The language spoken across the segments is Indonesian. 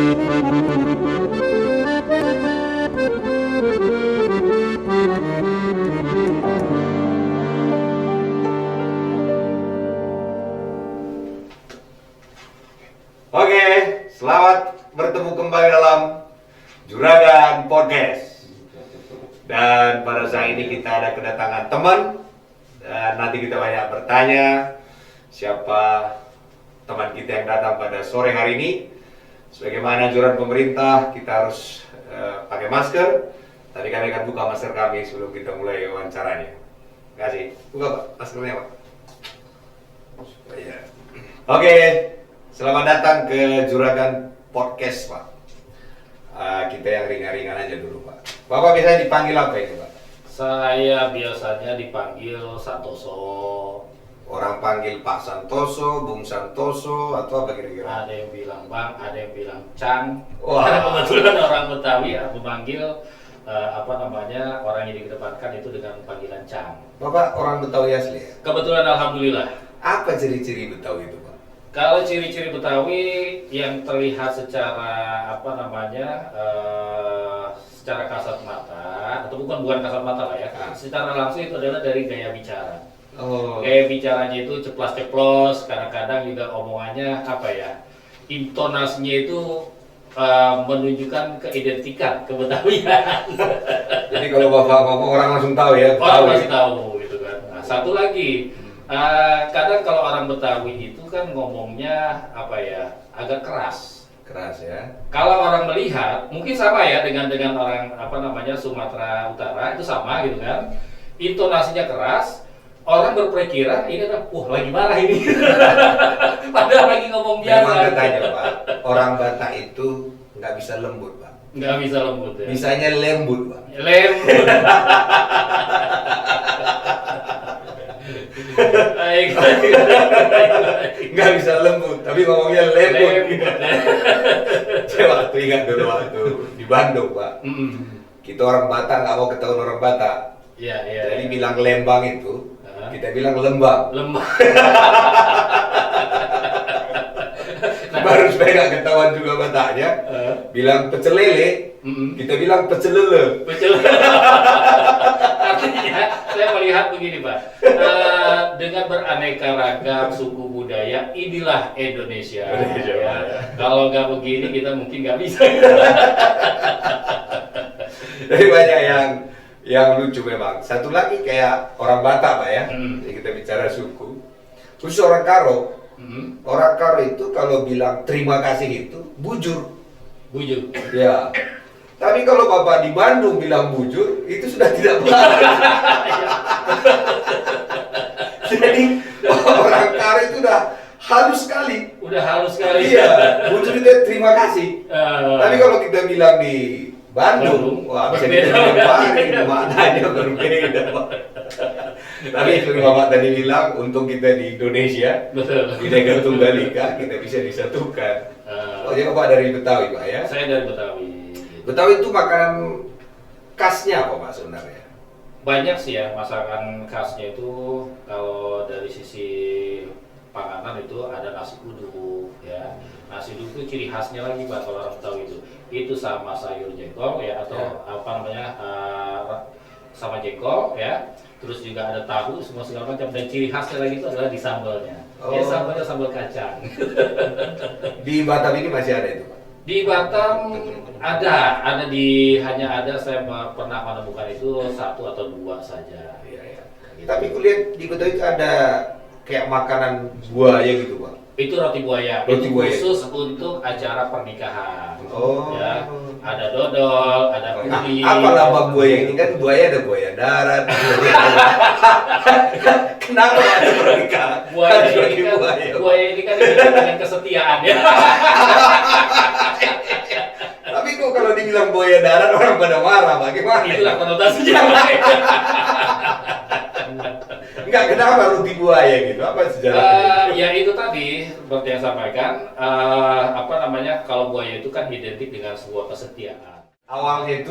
Oke, selamat bertemu kembali dalam Juragan Podcast. Dan pada saat ini kita ada kedatangan teman. Dan nanti kita banyak bertanya siapa teman kita yang datang pada sore hari ini. Sebagaimana anjuran pemerintah, kita harus pakai masker. Tadi kami akan buka masker kami sebelum kita mulai wawancaranya. Terima kasih. Buka Pak, maskernya Pak. Oke. Selamat datang ke Juragan Podcast, Pak. Kita yang ringan-ringan aja dulu, Pak. Bapak biasanya dipanggil apa itu, Pak? Saya biasanya dipanggil Santoso. Orang panggil Pak Santoso, Bung Santoso, atau apa kira-kira? Ada yang bilang Bang, ada yang bilang Cang. Wah. Karena kebetulan orang Betawi aku panggil orang yang dikedepankan itu dengan panggilan Cang. Bapak orang Betawi asli ya? Kebetulan alhamdulillah. Apa ciri-ciri Betawi itu, Pak? Kalau ciri-ciri Betawi yang terlihat secara secara kasat mata, atau bukan kasat mata lah ya, secara langsung itu adalah dari gaya bicara. Oh. Gaya bicaranya itu ceplas-ceplos, kadang-kadang juga omongannya intonasinya itu menunjukkan keidentikan kebetawian. Jadi kalau Bapak ngomong orang langsung tahu ya? Orang pasti tahu gitu kan. Nah, satu lagi. Kadang kalau orang Betawi itu kan ngomongnya agak keras. Keras ya. Kalau orang melihat mungkin sama ya dengan orang Sumatera Utara itu sama gitu kan. Intonasinya keras, orang berpikir ini adalah lagi marah ini. Padahal lagi ngomong biasa. Memang katanya Pak, orang Batak itu nggak bisa lembut Pak. Nggak bisa lembut ya. Bisanya lembut Pak. Lembut. Nggak bisa lembut, tapi ngomongnya lembut. Saya waktu ingat dulu waktu di Bandung Pak, kita orang Batak nggak mau ketahuan orang Batak. Jadi bilang Lembang itu, kita bilang Lembang. Baru supaya nggak ketahuan juga Bataknya, bilang pecel lele, kita bilang pecel lele. Artinya saya melihat begini Pak, dengan beraneka ragam suku budaya, inilah Indonesia. Ya. Kalau nggak begini kita mungkin nggak bisa. Jadi banyak yang lucu memang. Satu lagi kayak orang Batak Pak ya, jadi kita bicara suku, khusus orang Karo. Orang Karo itu kalau bilang terima kasih itu bujur. Bujur. Ya. Tapi kalau Bapak di Bandung bilang bujur, itu sudah tidak baik. Jadi orang Karo itu udah halus sekali. Udah halus sekali. Iya, bujur itu terima kasih. Tapi kalau kita bilang di Bandung, wah bisa kita maknanya berbeda. Tapi seperti Bapak tadi bilang, untung kita di Indonesia, betul. Di Negara Tunggal Ika, kita bisa disatukan. Jadi Bapak dari Betawi Pak ya? Saya dari Betawi. Betawi itu makanan khasnya apa Pak sebenarnya? Banyak sih ya masakan khasnya itu. Kalau dari sisi panganan itu ada nasi uduk ya. Nasi uduk itu ciri khasnya lagi Pak kalau orang Betawi itu sama sayur jengkol ya atau sama jengkol ya. Terus juga ada tahu semua segala macam dan ciri khasnya lagi itu adalah di sambalnya. Ya sambalnya sambal kacang. Di Batam ini masih ada itu Pak? Di Batam hanya ada saya pernah menemukan itu 1 atau 2 saja. Iya. Tapi kulihat di Betawi itu ada kayak makanan buaya gitu Pak? Itu roti buaya. Roti itu buaya. Khusus untuk acara pernikahan. Oh. Ya, ada dodol, ada kuli. Apa lambang buaya ini kan buaya ada buaya darat. Kenapa ada pernikahan? Buaya ini kan identik dengan kesetiaan ya. Tapi kok kalau dibilang buaya darat orang pada marah, bagaimana? Itulah konotasinya. Enggak, kenapa roti buaya gitu? Apa sejarahnya? Ya itu tadi seperti yang sampaikan, kalau buaya itu kan identik dengan sebuah kesetiaan. Awalnya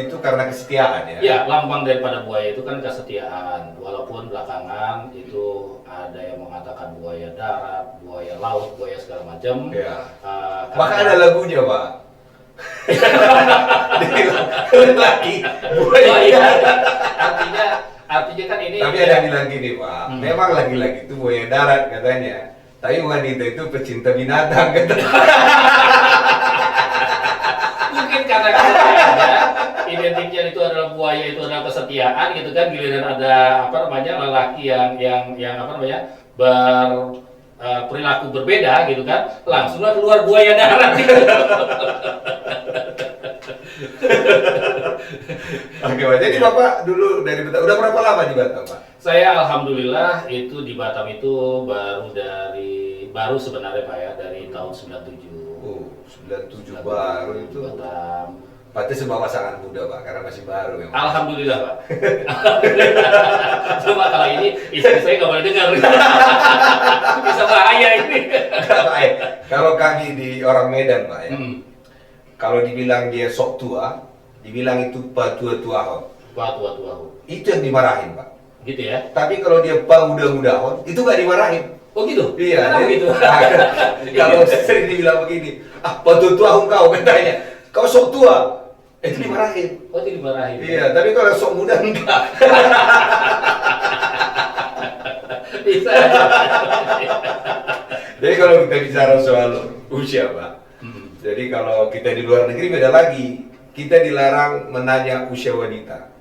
itu karena kesetiaan ya. Ya, lambang daripada buaya itu kan kesetiaan. Walaupun belakangan itu ada yang mengatakan buaya darat, buaya laut, buaya segala macam. Ya. Karena- Bahkan ada lagunya, Pak. Lagi buaya. Oh, iya. Artinya kan ini. Tapi ada yang bilang gini, Pak. Memang lagi-lagi itu buaya darat katanya. Tapi wanita itu pecinta binatang katanya. Mungkin karena kesetiaannya, identiknya itu adalah buaya, itu adalah kesetiaan gitu kan. Giliran ada apa namanya lelaki yang apa namanya perilaku berbeda gitu kan, langsunglah keluar buaya darat. Oke, Pak. Jadi Bapak dulu dari Batam, udah berapa lama di Batam, Pak? Saya alhamdulillah itu di Batam itu baru sebenarnya Pak ya, dari tahun 97. Oh, 97 baru itu. Batam. Berarti sebuah pasangan muda, Pak, karena masih baru memang. Alhamdulillah Pak. Cuma kalau ini istri saya nggak boleh dengar. Bisa bahaya ini. Pak, kalau kami di orang Medan, Pak ya. Hmm. Kalau dibilang dia sok tua, dibilang itu pak tua-tua. Wah, tua-tua. Itu yang dimarahin, Pak. Gitu ya. Tapi kalau dia pak muda-muda, itu nggak dimarahin. Oh gitu? Iya, Kenapa jadi- gitu? Kalau sering dibilang begini, pak tua kau katanya, kau sok tua, itu dimarahin. Oh, itu dimarahin. Iya, tapi kalau sok muda enggak. Bisa. Jadi kalau kita bicara soal usia, Pak, jadi kalau kita di luar negeri beda lagi. Kita dilarang menanya usia wanita.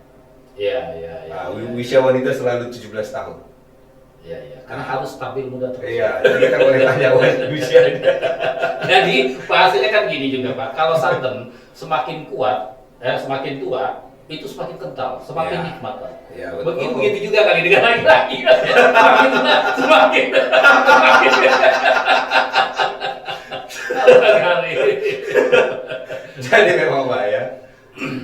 Iya, iya, iya. Usia wanita selalu 17 tahun. Iya, iya. Karena harus stabil muda terus. Iya, jadi kita boleh tanya usianya. Jadi bahasanya kan gini juga Pak, kalau santan semakin kuat, semakin tua, itu semakin kental, semakin Ya. nikmat Pak. Ya, betul. Begitu juga kali dengan laki-laki. Semakin tua, semakin. Jadi memang Pak ya,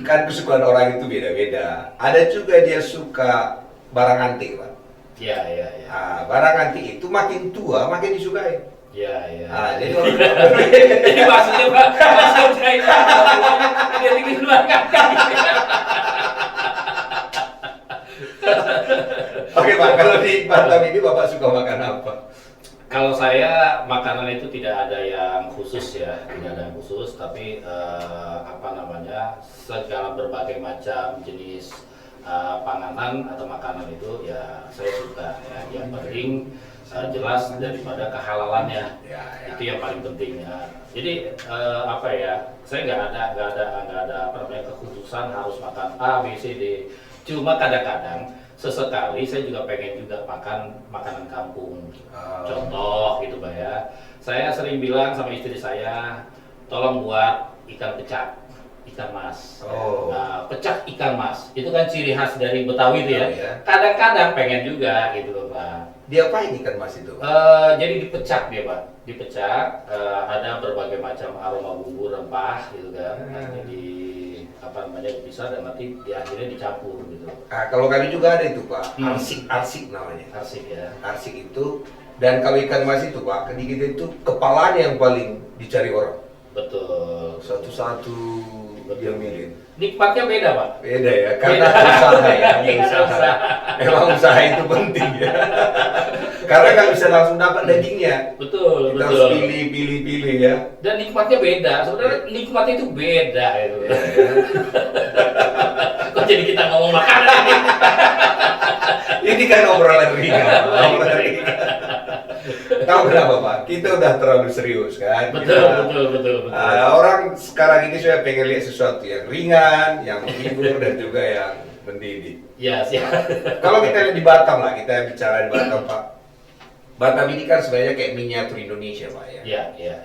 kan kesukaan orang itu beda-beda. Ada juga dia suka barang antik, Pak. Iya, iya, iya. Barang antik itu makin tua makin disukai. Iya, iya. Jadi Jadi maksudnya Pak, maksudnya itu dia bikin keluarga. Oke Pak, kalau di Batam ini Bapak suka makan apa? Kalau saya makanan itu tidak ada yang khusus ya, tidak ada yang khusus, tapi apa namanya segala berbagai macam jenis panganan atau makanan itu ya saya suka ya. Yang penting jelas daripada kehalalannya, Ya, ya. itu yang paling penting ya. Jadi apa ya, saya nggak ada apa namanya kekhususan harus makan A, B, C, D. Cuma kadang-kadang sesekali saya juga pengen juga makan makanan kampung. Contoh gitu Pak ya. Saya sering bilang sama istri saya, tolong buat ikan pecak, ikan mas. Oh. Nah, pecak ikan mas, itu kan ciri khas dari Betawi itu ya. Oh, ya. Kadang-kadang pengen juga gitu loh Pak. Diapain ikan mas itu? Jadi dipecak dia Pak, dipecak, ada berbagai macam aroma bumbu rempah gitu kan. Nanti di apa namanya dipisah dan nanti di akhirnya dicampur gitu. Kalau kami juga ada itu Pak, Hmm. arsik namanya. Arsik ya. Arsik itu, dan kalau ikan mas itu Pak, di kita itu kepalanya yang paling dicari orang. Betul. Satu-satu dia milih. Nikmatnya beda Pak. Beda ya, karena Beda. usaha ya, Iya, usaha. usaha. Memang usaha itu penting ya. Karena nggak bisa langsung dapat dagingnya. Betul, Kita harus betul. pilih ya. Dan nikmatnya beda. Sebenarnya nikmatnya itu beda gitu. Ya, ya. Kok jadi kita ngomong makanan ini? Ini kan obrolan ringan. Obrolan ringan. Tahu kenapa Pak? Kita udah terlalu serius kan. Betul, Kita- betul. Orang sekarang ini saya pengen lihat sesuatu yang ringan, yang menghibur dan juga yang mendidik. Ya, siap. Kalau kita lihat di Batam lah, kita bicara di Batam Pak. Batam ini kan sebenarnya kayak miniatur Indonesia Pak ya. Iya.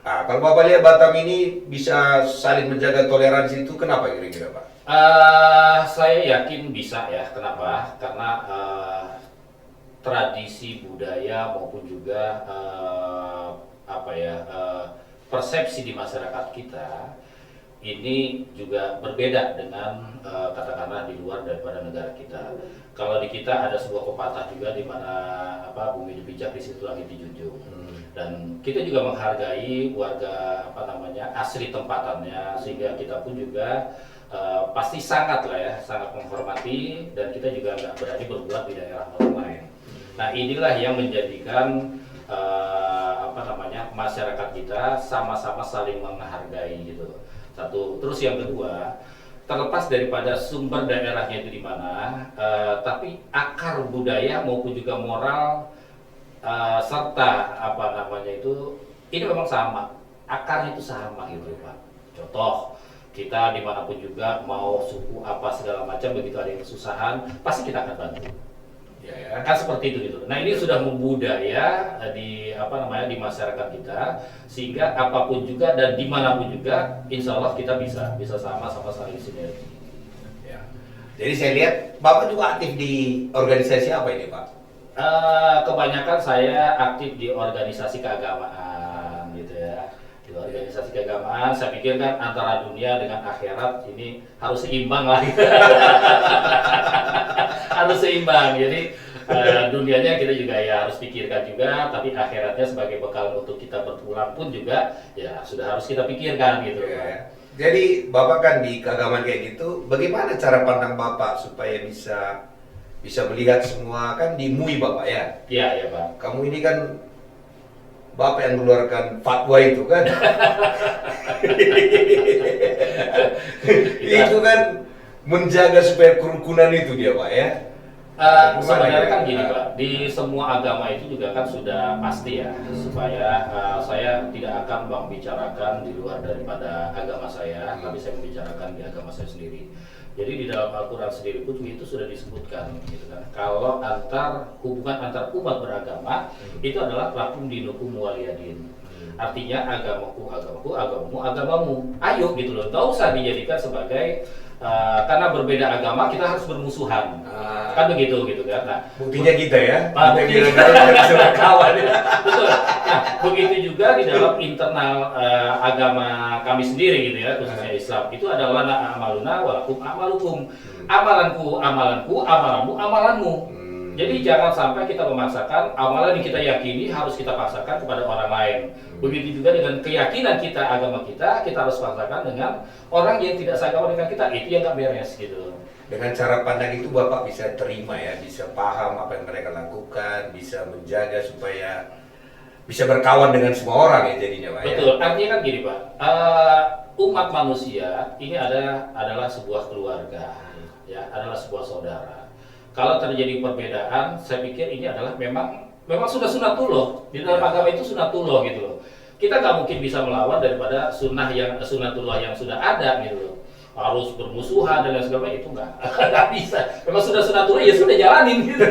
Kalau Bapak lihat Batam ini bisa saling menjaga toleransi itu kenapa kira-kira Pak? Saya yakin bisa ya. Kenapa? Karena tradisi budaya maupun juga persepsi di masyarakat kita ini juga berbeda dengan katakanlah di luar daripada negara kita. Kalau di kita ada sebuah pepatah juga di mana bumi dipijak di situ langit dijunjung. Dan kita juga menghargai warga asli tempatannya, sehingga kita pun juga pasti sangat menghormati, dan kita juga nggak berani berbuat di daerah orang lain. Nah, inilah yang menjadikan masyarakat kita sama-sama saling menghargai gitu. Satu, terus yang kedua, terlepas daripada sumber daerahnya itu di mana, tapi akar budaya maupun juga moral serta ini memang sama, akarnya itu sama gitu Pak. Contoh, kita dimanapun juga mau suku apa segala macam, begitu ada yang kesusahan pasti kita akan bantu. Ya, kan seperti itu gitu. Nah, ini sudah membudaya di di masyarakat kita, sehingga apapun juga dan dimanapun juga, insya Allah kita bisa sama-sama saling sinergi. Ya. Jadi saya lihat Bapak juga aktif di organisasi apa ini Pak? Kebanyakan saya aktif di organisasi keagamaan gitu ya. Di organisasi keagamaan, saya pikir kan antara dunia dengan akhirat ini harus seimbang lah. Harus seimbang. Jadi dunianya kita juga ya harus pikirkan juga, tapi akhiratnya sebagai bekal untuk kita berpulang pun juga ya sudah harus kita pikirkan gitu. Ya. Jadi Bapak kan di keagamaan kayak gitu, bagaimana cara pandang Bapak supaya bisa melihat semua, kan di MUI Bapak ya? Iya, ya Pak. Kamu ini kan Bapak yang mengeluarkan fatwa itu kan? Itu kan menjaga supaya kerukunan itu dia Pak ya? Sebenarnya kan gini Pak, di semua agama itu juga kan sudah pasti ya, supaya saya tidak akan membicarakan di luar daripada agama saya, tapi saya membicarakan di agama saya sendiri. Jadi di dalam Al-Quran sendiri pun itu sudah disebutkan gitu kan, kalau hubungan antar umat beragama itu adalah lakum dinukum waliyadin. Artinya agamaku, agamamu. Ayo gitu loh, nggak usah dijadikan sebagai karena berbeda agama kita harus bermusuhan. Kan begitu gitu kan. Nah, buktinya kita ya. Buktinya kita kawan ya. Betul. Nah, begitu juga di dalam internal agama kami sendiri gitu ya, khususnya Islam. Itu adalah amaluna walakum amalukum. Amalanku, amalanmu, amalanmu. Jadi jangan sampai kita memaksakan amalan yang kita yakini harus kita paksakan kepada orang lain. Begitu juga dengan keyakinan kita, agama kita harus paksakan dengan orang yang tidak seagama dengan kita. Itu yang nggak beres gitu. Dengan cara pandang itu Bapak bisa terima ya, bisa paham apa yang mereka lakukan, bisa menjaga supaya bisa berkawan dengan semua orang ya jadinya Pak. Betul, artinya kan gini Pak, umat manusia ini adalah sebuah keluarga, ya, adalah sebuah saudara. Kalau terjadi perbedaan, saya pikir ini adalah memang sudah sunatullah. Di dalam agama itu sunatullah gitu loh. Kita nggak mungkin bisa melawan daripada sunatullah yang sudah ada gitu loh. Harus bermusuhan dan lain sebagainya, itu nggak bisa. Memang sudah sunatullah ya sudah jalanin gitu.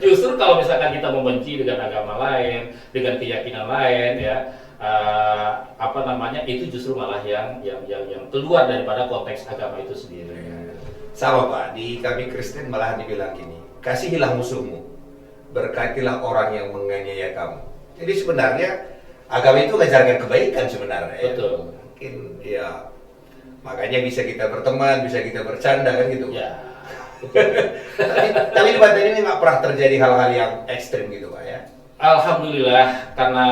Justru kalau misalkan kita membenci dengan agama lain, dengan keyakinan lain ya, itu justru malah yang keluar daripada konteks agama itu sendiri. Sama Pak, di kami Kristen malahan dibilang gini, kasihilah musuhmu, berkatilah orang yang menganiaya kamu. Jadi sebenarnya agama itu mengajarkan kebaikan sebenarnya. Betul. Mungkin ya makanya bisa kita berteman, bisa kita bercanda kan gitu. Ya. tapi di Banten ini nggak pernah terjadi hal-hal yang ekstrim gitu Pak ya. Alhamdulillah, karena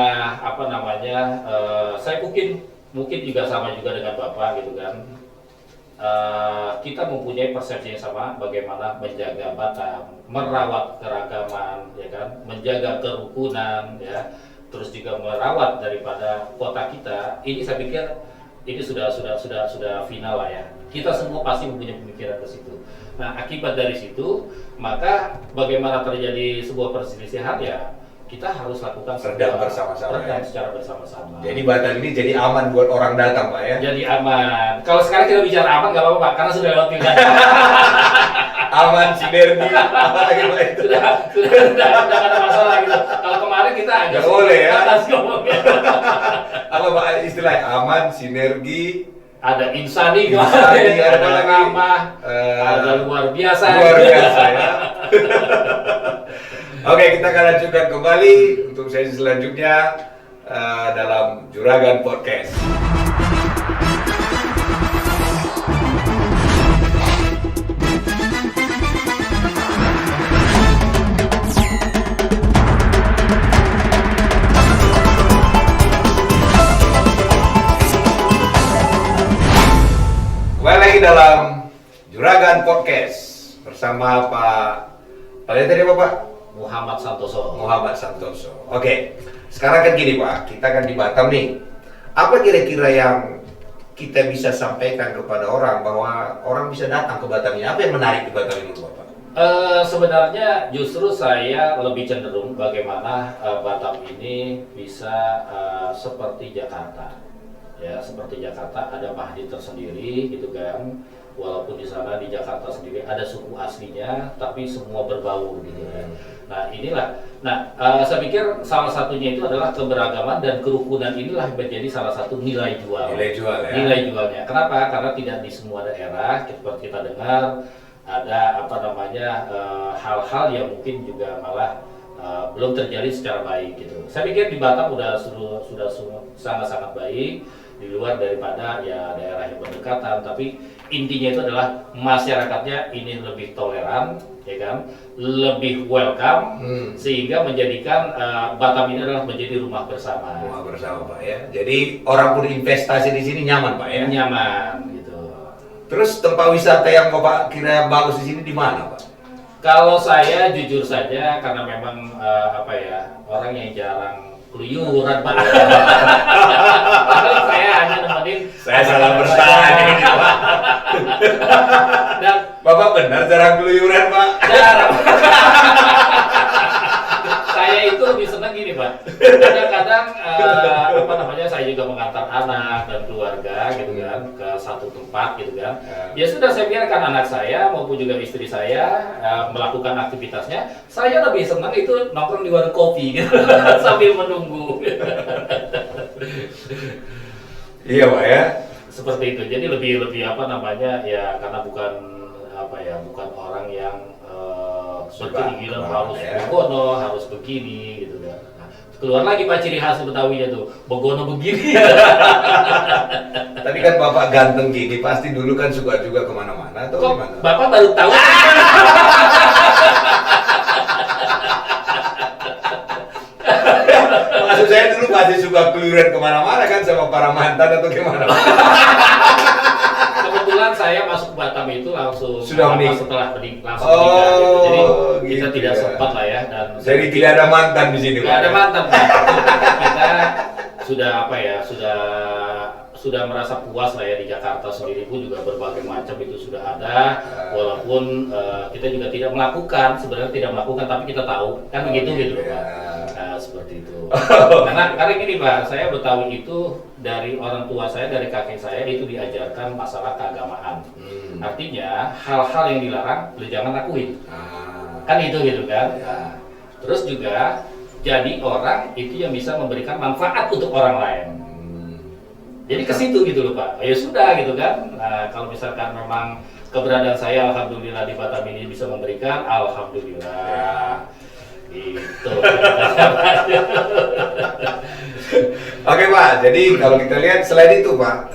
saya mungkin juga sama juga dengan Bapak gitu kan. Kita mempunyai persepsi yang sama bagaimana menjaga Batam, merawat keragaman, ya kan, menjaga kerukunan, ya, terus juga merawat daripada kota kita. Ini saya pikir ini sudah final lah ya. Kita semua pasti mempunyai pemikiran ke situ. Nah, akibat dari situ, maka bagaimana terjadi sebuah perselisihan ya kita harus lakukan redam bersama-sama ya. Secara bersama-sama. Jadi Batam ini jadi aman buat orang datang Pak ya. Jadi aman. Kalau sekarang kita bicara aman nggak apa-apa Pak, karena sudah lewat pilkada. Aman, sinergi, apa lagi Pak itu? Sudah ada masalah gitu. Kalau kemarin kita agak nggak boleh ya. atas ngomongnya. Apa Pak istilahnya? Aman, sinergi, ada insani, ada ramah, ada luar biasa. Luar biasa ya. Oke, kita akan lanjutkan kembali untuk sesi selanjutnya dalam Juragan Podcast. dalam Juragan Podcast bersama Pak lihat tadi apa Pak? Muhammad Santoso. Muhammad Santoso. Oke, sekarang kan gini Pak, kita kan di Batam nih. Apa kira-kira yang kita bisa sampaikan kepada orang bahwa orang bisa datang ke Batam ini? Apa yang menarik di Batam ini Bapak? Sebenarnya justru saya lebih cenderung bagaimana Batam ini bisa seperti Jakarta, ya seperti Jakarta ada Mahdi tersendiri gitu kan, walaupun di sana di Jakarta sendiri ada suku aslinya, tapi semua berbaur gitu kan. Nah inilah, saya pikir salah satunya itu adalah keberagaman dan kerukunan inilah menjadi salah satu nilai jual. Nilai jual ya. Nilai jualnya. Kenapa? Karena tidak di semua daerah seperti kita dengar ada hal-hal yang mungkin juga malah belum terjadi secara baik gitu. Saya pikir di Batam sudah sangat-sangat baik di luar daripada ya daerah yang berdekatan, tapi intinya itu adalah masyarakatnya ini lebih toleran, ya kan, lebih welcome, sehingga menjadikan Batam ini adalah menjadi rumah bersama. Rumah bersama Pak ya. Jadi orang pun investasi di sini nyaman Pak ya. Nyaman gitu. Terus tempat wisata yang Bapak kira bagus di sini di mana Pak? Kalau saya jujur saja karena memang orang yang jarang keluyuran Pak. Saya hanya nemenin. Saya salah bertanya ini Pak. Dan Bapak benar jarang keluyuran Pak? jarang. Saya itu lebih senang gini Pak. Kadang-kadang saya juga mengantar anak dan keluarga gitu kan ke satu tempat gitu kan. Ya sudah saya biarkan anak saya maupun juga istri saya melakukan aktivitasnya. Saya lebih senang itu nongkrong di warung kopi gitu sambil menunggu. Iya Pak ya. Seperti itu. Jadi lebih ya karena bukan orang yang berkeinginan harus begono, harus begini gitu kan. Nah, keluar lagi Pak ciri khas Betawinya tuh, begono begini. Tapi kan Bapak ganteng gini, pasti dulu kan suka juga kemana-mana atau Kok gimana? Bapak baru tahu? Maksud saya dulu pasti suka keluyuran kemana-mana kan sama para mantan atau gimana? Kebetulan saya masuk ke Batam itu langsung Sudah menikah? setelah menikah gitu. Jadi kita gitu tidak ya. sempat lah ya dan Jadi tidak ada mantan di sini tidak Pak? ada mantan Pak. Kita sudah merasa puas lah ya di Jakarta sendiri pun juga berbagai macam itu sudah ada, walaupun kita juga tidak melakukan, sebenarnya tidak melakukan tapi kita tahu kan begitu gitu loh Pak. Nah, seperti itu. Karena gini Pak, saya Betawi itu dari orang tua saya, dari kakek saya itu diajarkan masalah keagamaan. Artinya hal-hal yang dilarang lu jangan lakuin. Kan itu gitu kan. Nah, terus juga jadi orang itu yang bisa memberikan manfaat untuk orang lain. Jadi ke situ gitu loh Pak. Ya sudah gitu kan. Nah, kalau misalkan memang keberadaan saya alhamdulillah di Batam ini bisa memberikan, alhamdulillah. Gitu. Oke Pak, jadi kalau kita lihat selain itu Pak,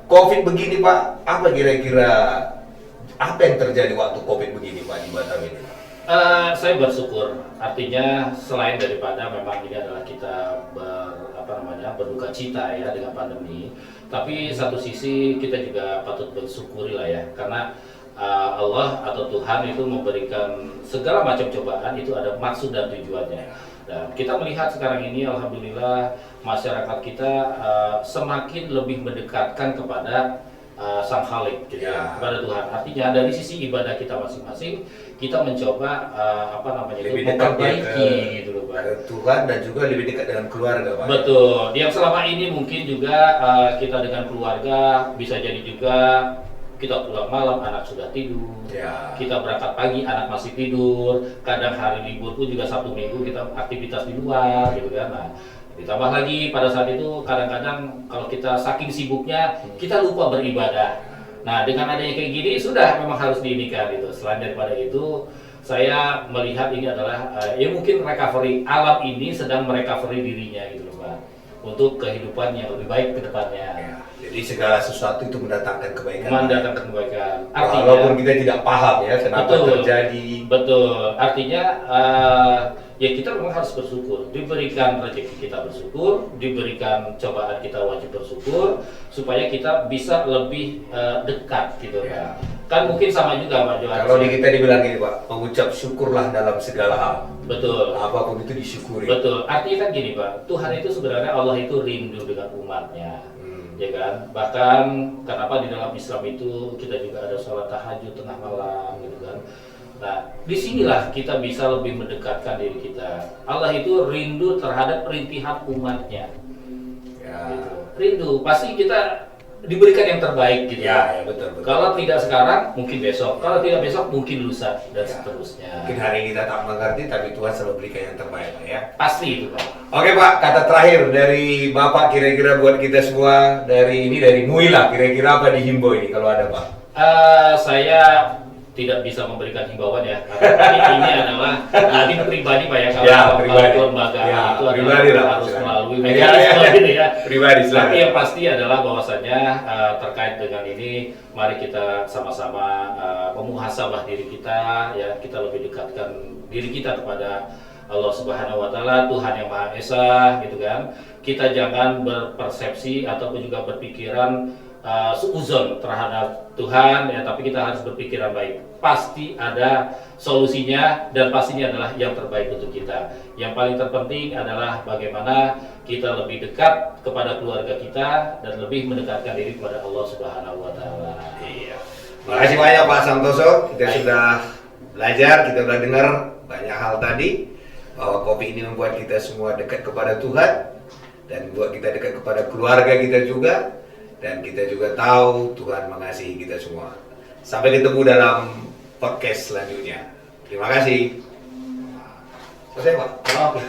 COVID begini Pak, apa kira-kira apa yang terjadi waktu COVID begini Pak di Batam ini? Saya bersyukur, artinya selain daripada memang ini adalah kita berduka cita ya dengan pandemi, tapi satu sisi kita juga patut bersyukuri lah ya, karena Allah atau Tuhan itu memberikan segala macam cobaan itu ada maksud dan tujuannya. Dan kita melihat sekarang ini alhamdulillah masyarakat kita semakin lebih mendekatkan kepada Sang Khalik gitu ya, kepada Tuhan. Artinya dari sisi ibadah kita masing-masing kita mencoba lebih dekat memperbaiki gitu loh Pak. ke Tuhan dan juga lebih dekat dengan keluarga Pak. Betul. Yang selama ini mungkin juga kita dengan keluarga bisa jadi juga kita pulang malam anak sudah tidur, kita berangkat pagi anak masih tidur, kadang hari libur pun juga Sabtu Minggu kita aktivitas di luar gitu kan. Nah, ditambah lagi pada saat itu kadang-kadang kalau kita saking sibuknya kita lupa beribadah. Nah, dengan adanya kayak gini sudah memang harus diinikan gitu. Selain daripada itu saya melihat ini adalah ya mungkin recovery, alam ini sedang merecovery dirinya gitu loh Pak, untuk kehidupan yang lebih baik ke depannya. Jadi segala sesuatu itu mendatangkan kebaikan. Mendatangkan kebaikan. Artinya, walaupun kita tidak paham ya kenapa betul, terjadi. Betul. Artinya ya kita memang harus bersyukur. Diberikan rezeki kita bersyukur, diberikan cobaan kita wajib bersyukur, supaya kita bisa lebih dekat gitu Ya. kan. Mungkin sama juga Pak Johan. Kalau di kita dibilang gini Pak, mengucap syukurlah dalam segala hal. Betul. Apapun itu disyukuri. Betul. Artinya kan gini Pak, Tuhan itu sebenarnya Allah itu rindu dengan umatnya. Ya kan, bahkan kenapa di dalam Islam itu kita juga ada sholat tahajud tengah malam gitu kan. Nah, disinilah kita bisa lebih mendekatkan diri kita. Allah itu rindu terhadap perintihan umatnya. Ya. Gitu. Rindu, pasti kita diberikan yang terbaik gitu. Ya, betul. Kalau tidak sekarang, mungkin besok. Kalau tidak besok, mungkin lusa dan Ya. seterusnya. Mungkin hari ini kita tak mengerti, tapi Tuhan selalu berikan yang terbaik Pak ya. Pasti itu Pak. Oke Pak, kata terakhir dari Bapak kira-kira buat kita semua dari Muila, kira-kira apa dihimbau ini kalau ada Pak? Saya tidak bisa memberikan himbauan ya, karena ini adalah ini pribadi Pak ya, kalau pribadi. lembaga Ya, itu pribadi adalah lah, harus silakan. melalui Ya, mekanisme ya. gitu ya. Pribadi, silakan. Tapi yang pasti adalah bahwasannya terkait dengan ini, mari kita sama-sama memuhasabah diri kita, ya kita lebih dekatkan diri kita kepada Allah Subhanahu wa taala, Tuhan yang Maha Esa gitu kan. Kita jangan berpersepsi ataupun juga berpikiran suuzon terhadap Tuhan ya, tapi kita harus berpikiran baik. Pasti ada solusinya dan pastinya adalah yang terbaik untuk kita. Yang paling terpenting adalah bagaimana kita lebih dekat kepada keluarga kita dan lebih mendekatkan diri kepada Allah Subhanahu wa taala. Iya. Makasih banyak Pak Santoso, kita sudah belajar, kita sudah dengar banyak hal tadi, bahwa kopi ini membuat kita semua dekat kepada Tuhan dan membuat kita dekat kepada keluarga kita juga, dan kita juga tahu Tuhan mengasihi kita semua. Sampai ketemu dalam podcast selanjutnya. Terima kasih. Selesai Pak. Oke.